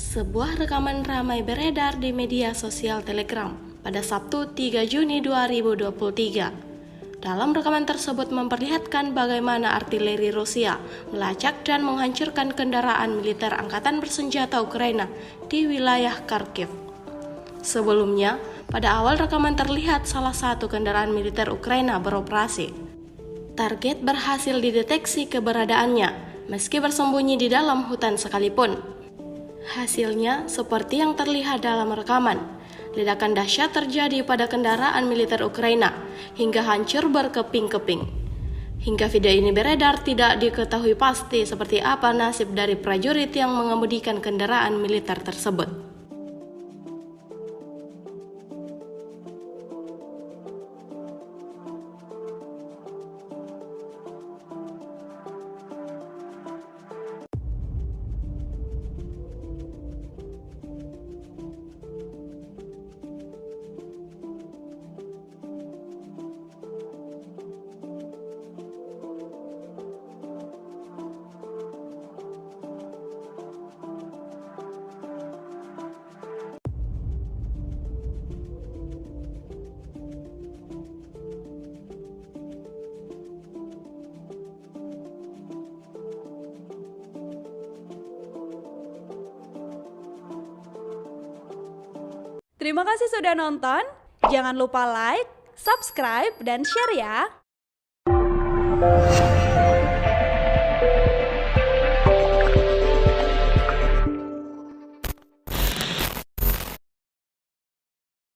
Sebuah rekaman ramai beredar di media sosial Telegram pada Sabtu 3 Juni 2023. Dalam rekaman tersebut memperlihatkan bagaimana artileri Rusia melacak dan menghancurkan kendaraan militer angkatan bersenjata Ukraina di wilayah Kharkiv. Sebelumnya, pada awal rekaman terlihat salah satu kendaraan militer Ukraina beroperasi. Target berhasil dideteksi keberadaannya, meski bersembunyi di dalam hutan sekalipun. Hasilnya seperti yang terlihat dalam rekaman. Ledakan dahsyat terjadi pada kendaraan militer Ukraina hingga hancur berkeping-keping. Hingga video ini beredar, tidak diketahui pasti seperti apa nasib dari prajurit yang mengemudikan kendaraan militer tersebut. Terima kasih sudah nonton. Jangan lupa like, subscribe, dan share ya.